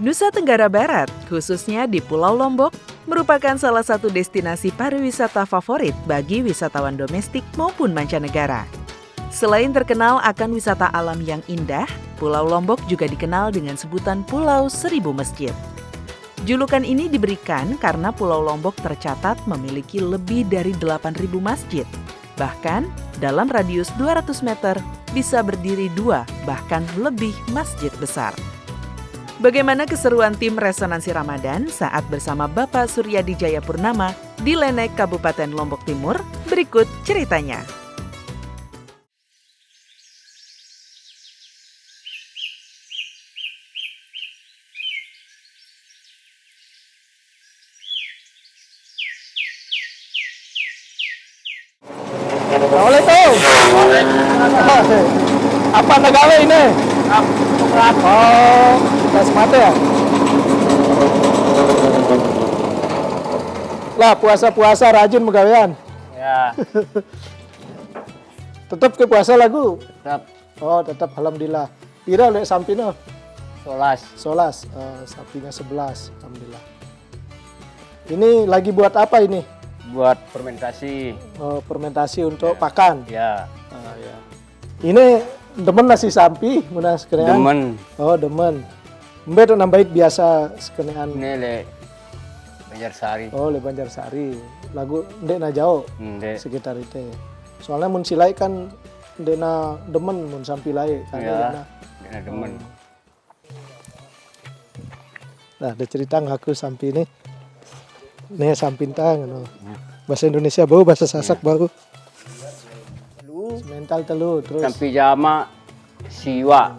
Nusa Tenggara Barat, khususnya di Pulau Lombok, merupakan salah satu destinasi pariwisata favorit bagi wisatawan domestik maupun mancanegara. Selain terkenal akan wisata alam yang indah, Pulau Lombok juga dikenal dengan sebutan Pulau Seribu Masjid. Julukan ini diberikan karena Pulau Lombok tercatat memiliki lebih dari 8.000 masjid. Bahkan, dalam radius 200 meter bisa berdiri 2 bahkan lebih masjid besar. Bagaimana keseruan tim Resonansi Ramadan saat bersama Bapak Suryadi Jayapurnama di Lenek, Kabupaten Lombok Timur? Berikut ceritanya. Assalamualaikum. Apa negara ini? Oh, gas mata ya? Lah, puasa-puasa rajin megawean. Ya, Tetap ke puasa lagu? tetap Oh, tetap alhamdulillah. Pira lek sampino? solas. 11. Sapinya 11, alhamdulillah. Ini lagi buat apa ini? Buat fermentasi. Oh, fermentasi untuk pakan. Ya, Ya. Ini demen nasi sampi, mana sekenean? demen. Oh, demen. Mbak tu nambahit biasa sekenean. Ini le Banjarsari. Oh, le Banjarsari. Lagu ndek na jauh Ndek. sekitar itu. Soalnya mun silai kan ndek na demen mun sampi lai kan. Ya, ini demen. Nah, ada cerita ngaku sampi ini. Nih sampinta ngono. Bahasa Indonesia baru, bahasa Sasak baru. Mental telu terus. Sampai jama siwa.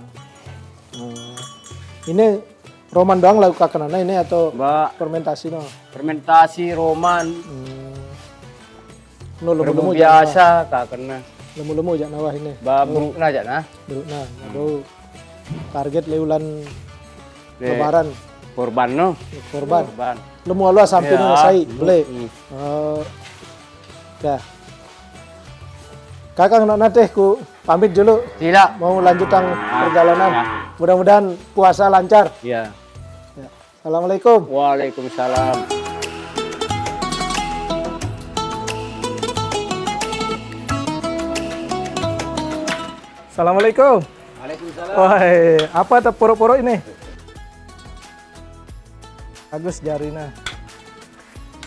Ini roman doang lagu kakenana ini atau Mbak, fermentasi no? fermentasi roman. No lemu-lemu Berbu biasa kak kena. Lemu-lemu jak nawah ini. Babu aja nah. Dulu nah, baru target leulan Le, lebaran Korban no. korban. Korban. Lemu alua sampai Ya. no sai beli. Hmm. Dah. Kakak nak teh ku pamit dulu. Tidak. Mau lanjutkan perjalanan. Mudah-mudahan puasa lancar. Ya. Ya. Assalamualaikum. Waalaikumsalam. Assalamualaikum. Waalaikumsalam. Wahai, apa tuh poro-poro ini? Agus Jarina.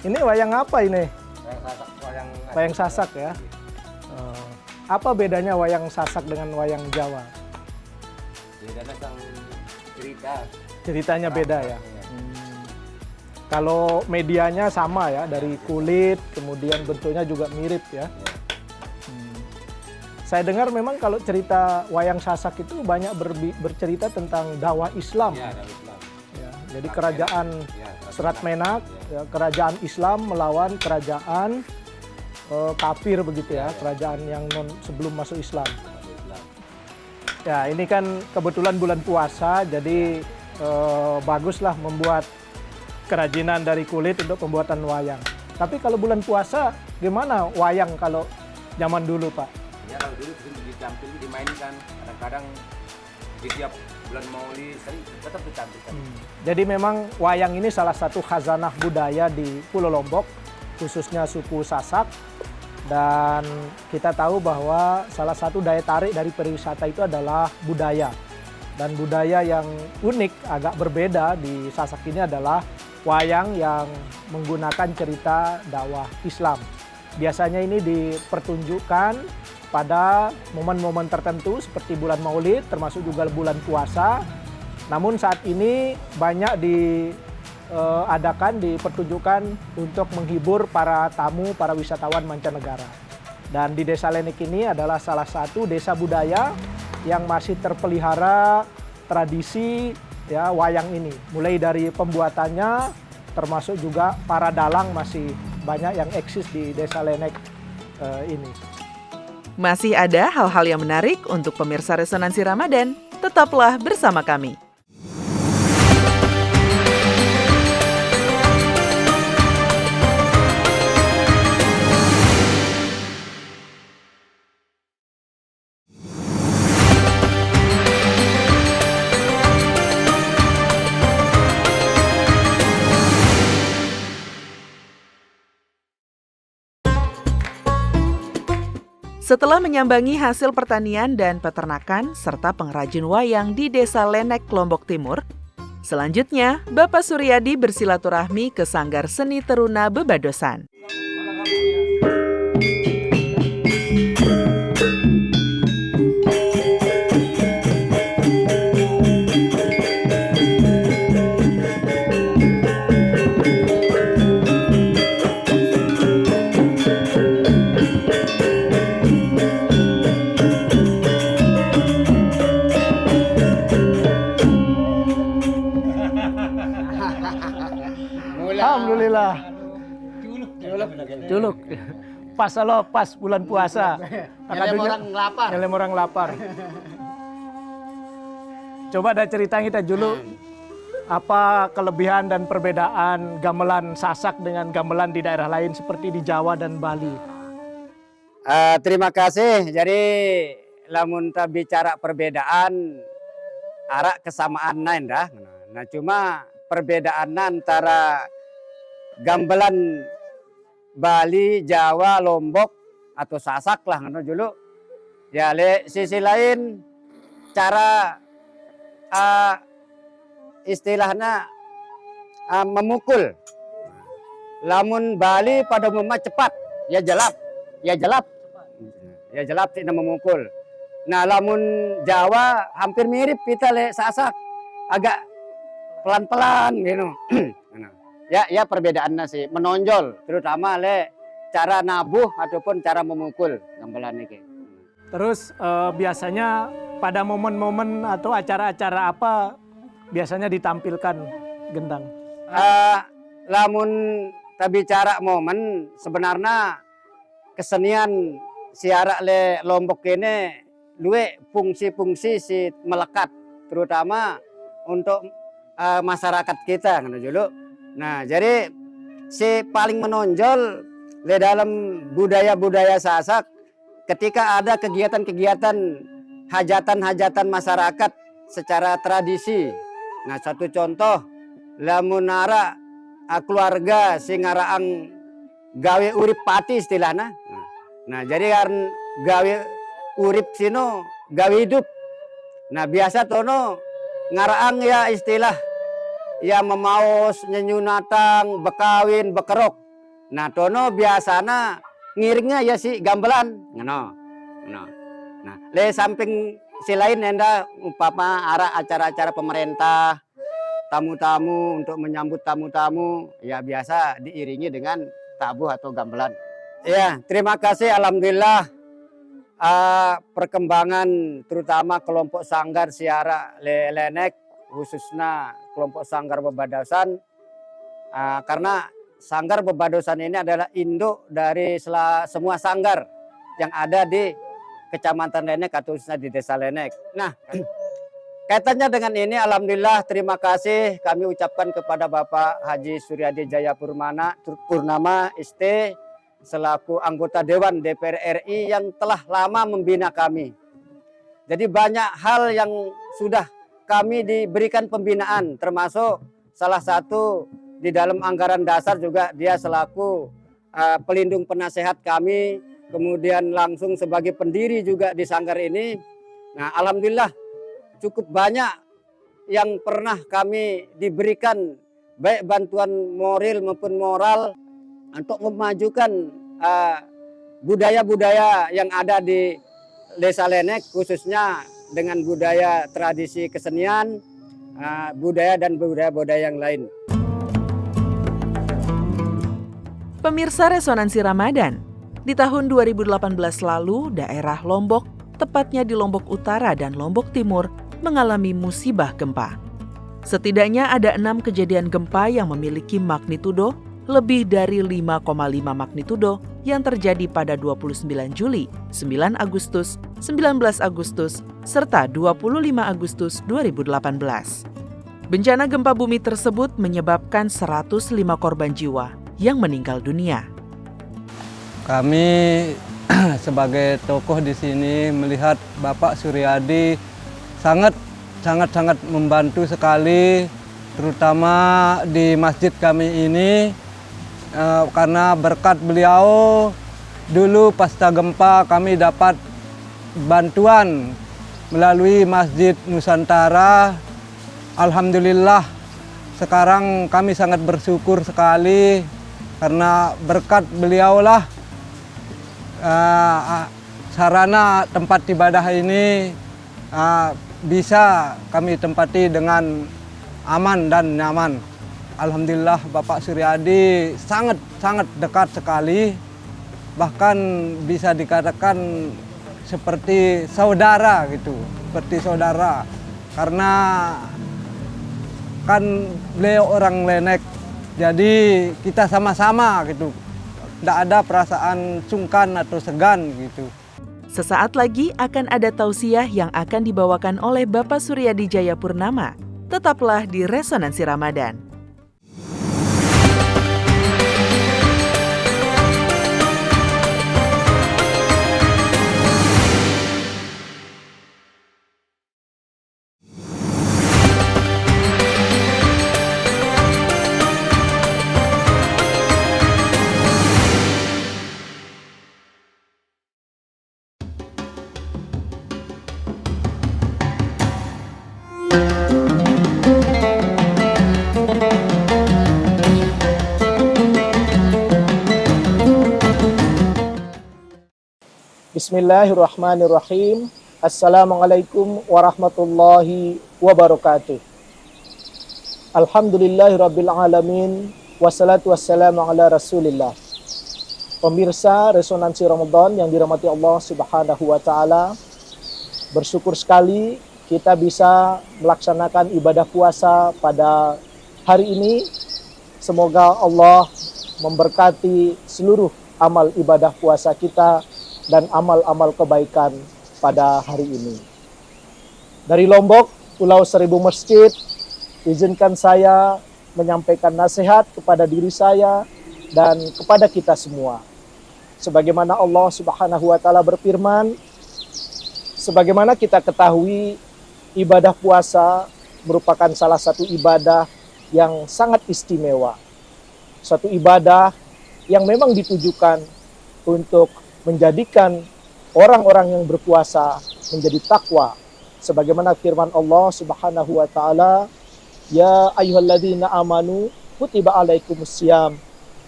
Ini wayang apa ini? Wayang Sasak ya. Oh. Apa bedanya wayang Sasak dengan wayang Jawa? Bedanya sang cerita. Ceritanya beda ya. Kalau medianya sama ya, dari kulit, kemudian bentuknya juga mirip ya. Saya dengar memang kalau cerita wayang Sasak itu banyak bercerita tentang dakwah Islam. Ya, dari Islam. Ya, jadi kerajaan Serat Menak, ya, kerajaan Islam melawan kerajaan kafir begitu ya, kerajaan yang sebelum masuk Islam. Ya, ini kan kebetulan bulan puasa, jadi baguslah membuat kerajinan dari kulit untuk pembuatan wayang. Tapi kalau bulan puasa, gimana wayang kalau zaman dulu, Pak? Ya kalau dulu sering ditampil dimainkan, kadang-kadang di tiap bulan Maulid sering tetap ditampilkan. Jadi memang wayang ini salah satu khazanah budaya di Pulau Lombok, khususnya suku Sasak. Dan kita tahu bahwa salah satu daya tarik dari pariwisata itu adalah budaya. Dan budaya yang unik, agak berbeda di Sasak ini adalah wayang yang menggunakan cerita dakwah Islam. Biasanya ini dipertunjukkan pada momen-momen tertentu seperti bulan Maulid, termasuk juga bulan puasa. Namun saat ini banyak dipertunjukkan untuk menghibur para tamu, para wisatawan mancanegara. Dan di Desa Lenek ini adalah salah satu desa budaya yang masih terpelihara tradisi ya wayang ini. Mulai dari pembuatannya, termasuk juga para dalang masih banyak yang eksis di Desa Lenek ini. Masih ada hal-hal yang menarik untuk pemirsa Resonansi Ramadan. Tetaplah bersama kami. Setelah menyambangi hasil pertanian dan peternakan serta pengrajin wayang di Desa Lenek, Lombok Timur, selanjutnya Bapak Suryadi bersilaturahmi ke Sanggar Seni Teruna Bebadosan. Alhamdulillah. Juluk. Pas lo pas bulan puasa. Nyelem orang lapar. Nyelem orang lapar. Coba ada cerita kita dulu. Apa kelebihan dan perbedaan gamelan Sasak dengan gamelan di daerah lain seperti di Jawa dan Bali? Terima kasih. Jadi lamun ta bicara perbedaan arak kesamaan lain dah. Nah cuma perbedaan antara gamelan Bali, Jawa, Lombok atau Sasak lah ngono dulu. Ya le sisi lain cara istilahnya memukul. Lamun Bali pada umumnya cepat, ya jelap tidak memukul. Nah lamun Jawa hampir mirip kita le Sasak, agak pelan-pelan gitu. Ya perbedaannya sih menonjol, terutama le cara nabuh ataupun cara memukul gamelan ini. Terus biasanya pada momen-momen atau acara-acara apa biasanya ditampilkan gendang? Lamun ta bicara momen, sebenarnya kesenian siarak le Lombok ini luwe fungsi-fungsi si melekat, terutama untuk masyarakat kita kan dulu. Nah, jadi si paling menonjol le dalam budaya-budaya Sasak ketika ada kegiatan-kegiatan hajatan-hajatan masyarakat secara tradisi. Nah, satu contoh lamun ara keluarga sing ngaraang gawe urip pati istilahnya. Nah, jadi karena gawe urip sino gawe hidup. Nah, biasa tono ngaraang ya istilah ya memaos, nyenyunatang, bekawin, bekerok. Nah, tono biasana ngiringnya ya si gamelan. Nah, le samping si lain enda umpama arah acara-acara pemerintah, tamu-tamu untuk menyambut tamu-tamu, ya biasa diiringi dengan tabuh atau gamelan. Ya, terima kasih. Alhamdulillah perkembangan terutama kelompok sanggar siara Lenek, khususnya kelompok sanggar Bebadosan, karena sanggar Bebadosan ini adalah induk dari semua sanggar yang ada di Kecamatan Lenek atau khususnya di Desa Lenek. Nah, kaitannya dengan ini, alhamdulillah terima kasih kami ucapkan kepada Bapak Haji Suryadi Jayapurnama ST selaku anggota Dewan DPR RI yang telah lama membina kami. Jadi banyak hal yang sudah kami diberikan pembinaan, termasuk salah satu di dalam anggaran dasar juga dia selaku pelindung penasehat kami, kemudian langsung sebagai pendiri juga di sanggar ini. Nah, alhamdulillah cukup banyak yang pernah kami diberikan baik bantuan moral maupun moral untuk memajukan budaya-budaya yang ada di Desa Lenek, khususnya dengan budaya tradisi kesenian, budaya dan budaya-budaya yang lain. Pemirsa Resonansi Ramadan, di tahun 2018 lalu daerah Lombok, tepatnya di Lombok Utara dan Lombok Timur, mengalami musibah gempa. Setidaknya ada 6 kejadian gempa yang memiliki magnitudo lebih dari 5,5 magnitudo yang terjadi pada 29 Juli, 9 Agustus, 19 Agustus, serta 25 Agustus 2018. Bencana gempa bumi tersebut menyebabkan 105 korban jiwa yang meninggal dunia. Kami sebagai tokoh di sini melihat Bapak Suryadi sangat membantu sekali, terutama di masjid kami ini, karena berkat beliau dulu pasca gempa kami dapat bantuan melalui Masjid Nusantara. Alhamdulillah sekarang kami sangat bersyukur sekali karena berkat beliaulah sarana tempat ibadah ini bisa kami tempati dengan aman dan nyaman. Alhamdulillah Bapak Suryadi sangat dekat sekali, bahkan bisa dikatakan seperti saudara gitu, seperti saudara. Karena kan beliau orang Lenek, jadi kita sama-sama gitu. Tidak ada perasaan sungkan atau segan gitu. Sesaat lagi akan ada tausiah yang akan dibawakan oleh Bapak Suryadi Jayapurnama. Tetaplah di Resonansi Ramadan. Bismillahirrahmanirrahim. Assalamualaikum warahmatullahi wabarakatuh. Alhamdulillahirabbil alamin wassalatu wassalamu ala Rasulillah. Pemirsa Resonansi Ramadan yang dirahmati Allah Subhanahu wa taala, bersyukur sekali kita bisa melaksanakan ibadah puasa pada hari ini. Semoga Allah memberkati seluruh amal ibadah puasa kita dan amal-amal kebaikan pada hari ini. Dari Lombok, Pulau Seribu Masjid, izinkan saya menyampaikan nasihat kepada diri saya dan kepada kita semua. Sebagaimana Allah Subhanahu wa taala berfirman, sebagaimana kita ketahui, ibadah puasa merupakan salah satu ibadah yang sangat istimewa. Suatu ibadah yang memang ditujukan untuk menjadikan orang-orang yang berpuasa menjadi takwa. Sebagaimana firman Allah Subhanahu wa taala, ya ayyuhalladzina amanu kutiba alaikumusiyam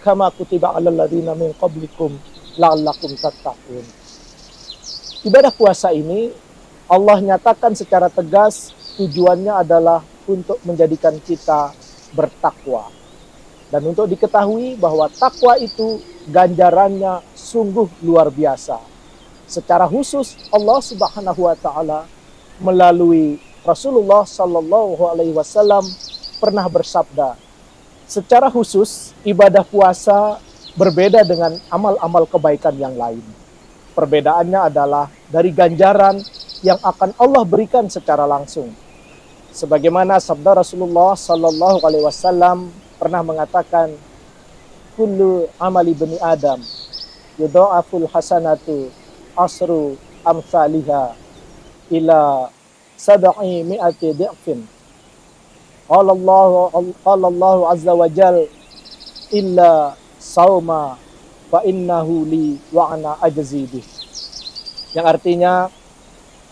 kama kutiba alal ladzina min qablikum la'allakum tattaqun. Ibadah puasa ini Allah nyatakan secara tegas tujuannya adalah untuk menjadikan kita bertakwa. Dan untuk diketahui bahwa takwa itu ganjarannya sungguh luar biasa. Secara khusus Allah Subhanahu wa taala melalui Rasulullah sallallahu alaihi wasallam pernah bersabda, secara khusus ibadah puasa berbeda dengan amal-amal kebaikan yang lain. Perbedaannya adalah dari ganjaran yang akan Allah berikan secara langsung. Sebagaimana sabda Rasulullah sallallahu alaihi wasallam pernah mengatakan, kullu amali bani Adam yudha'aful hasanatu asru amsalihha ila sab'i mi'ati dhi'fin. Qala Allah azza wa jal illa sauma fa innahu li wa ana ajzi bih. Yang artinya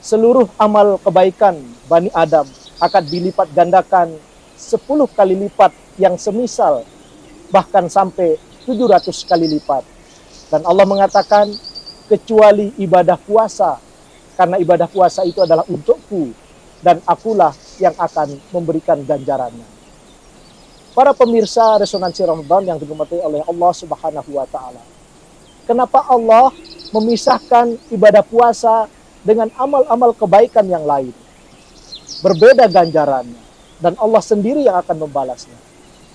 seluruh amal kebaikan Bani Adam akan dilipat gandakan 10 kali lipat yang semisal, bahkan sampai 700 kali lipat. Dan Allah mengatakan, kecuali ibadah puasa, karena ibadah puasa itu adalah untukku, dan akulah yang akan memberikan ganjarannya. Para pemirsa Resonansi Ramadan yang dirahmati oleh Allah Subhanahu wa taala, kenapa Allah memisahkan ibadah puasa dengan amal-amal kebaikan yang lain? Berbeda ganjarannya, dan Allah sendiri yang akan membalasnya.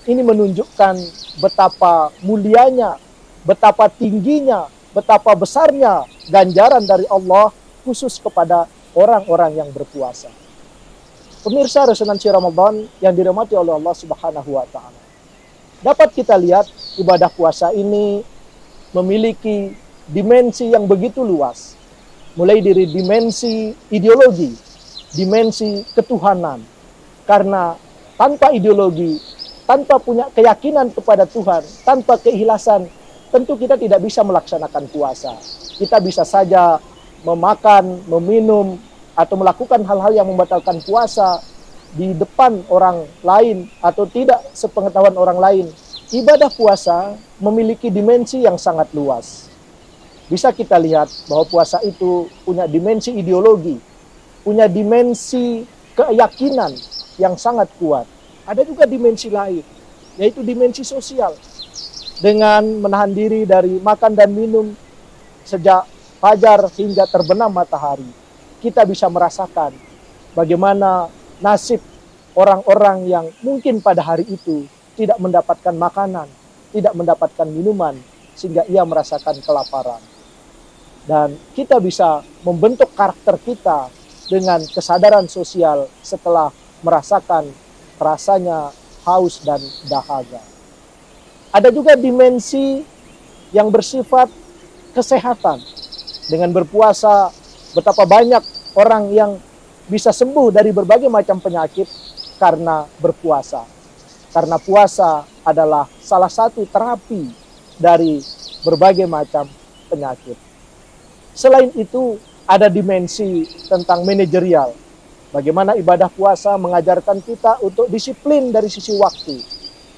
Ini menunjukkan betapa mulianya, betapa tingginya, betapa besarnya ganjaran dari Allah khusus kepada orang-orang yang berpuasa. Pemirsa Resonansi Ramadan yang dirahmati oleh Allah Subhanahu wa taala, dapat kita lihat ibadah puasa ini memiliki dimensi yang begitu luas. Mulai dari dimensi ideologi, dimensi ketuhanan. Karena tanpa ideologi, tanpa punya keyakinan kepada Tuhan, tanpa keikhlasan tentu kita tidak bisa melaksanakan puasa. Kita bisa saja memakan, meminum, atau melakukan hal-hal yang membatalkan puasa di depan orang lain atau tidak sepengetahuan orang lain. Ibadah puasa memiliki dimensi yang sangat luas. Bisa kita lihat bahwa puasa itu punya dimensi ideologi, punya dimensi keyakinan yang sangat kuat. Ada juga dimensi lain, yaitu dimensi sosial. Dengan menahan diri dari makan dan minum sejak fajar hingga terbenam matahari, kita bisa merasakan bagaimana nasib orang-orang yang mungkin pada hari itu tidak mendapatkan makanan, tidak mendapatkan minuman, sehingga ia merasakan kelaparan. Dan kita bisa membentuk karakter kita dengan kesadaran sosial setelah merasakan rasanya haus dan dahaga. Ada juga dimensi yang bersifat kesehatan. Dengan berpuasa, betapa banyak orang yang bisa sembuh dari berbagai macam penyakit karena berpuasa. Karena puasa adalah salah satu terapi dari berbagai macam penyakit. Selain itu, ada dimensi tentang manajerial. Bagaimana ibadah puasa mengajarkan kita untuk disiplin dari sisi waktu.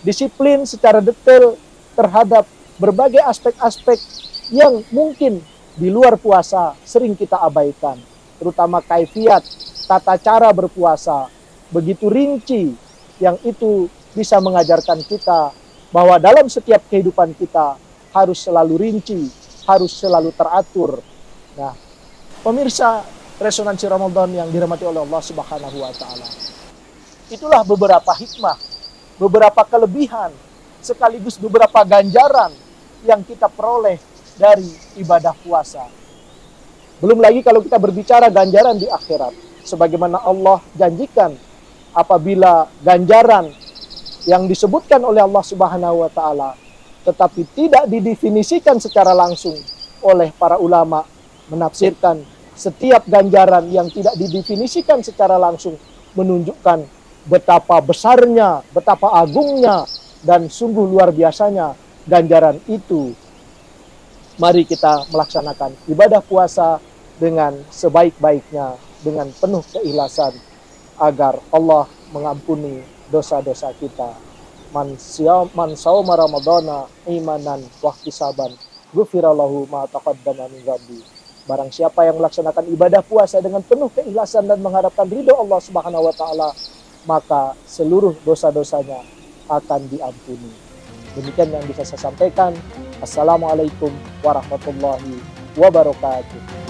Disiplin secara detail terhadap berbagai aspek-aspek yang mungkin di luar puasa sering kita abaikan. Terutama kaifiat, tata cara berpuasa, begitu rinci, yang itu bisa mengajarkan kita bahwa dalam setiap kehidupan kita harus selalu rinci, harus selalu teratur. Nah, pemirsa Resonansi Ramadan yang dirahmati oleh Allah Subhanahu wa Ta'ala, itulah beberapa hikmah, beberapa kelebihan, sekaligus beberapa ganjaran yang kita peroleh dari ibadah puasa. Belum lagi kalau kita berbicara ganjaran di akhirat, sebagaimana Allah janjikan apabila ganjaran yang disebutkan oleh Allah Subhanahu wa Ta'ala tetapi tidak didefinisikan secara langsung oleh para ulama, menafsirkan setiap ganjaran yang tidak didefinisikan secara langsung menunjukkan betapa besarnya, betapa agungnya, dan sungguh luar biasanya ganjaran itu. Mari kita melaksanakan ibadah puasa dengan sebaik-baiknya, dengan penuh keikhlasan, agar Allah mengampuni dosa-dosa kita. Man sawma ramadhana imanan wahtisaban ghufirallahu ma taqaddama min dzambi. Barang siapa yang melaksanakan ibadah puasa dengan penuh keikhlasan dan mengharapkan ridho Allah Subhanahu wa Ta'ala, maka seluruh dosa-dosanya akan diampuni. Demikian yang bisa saya sampaikan. Assalamualaikum warahmatullahi wabarakatuh.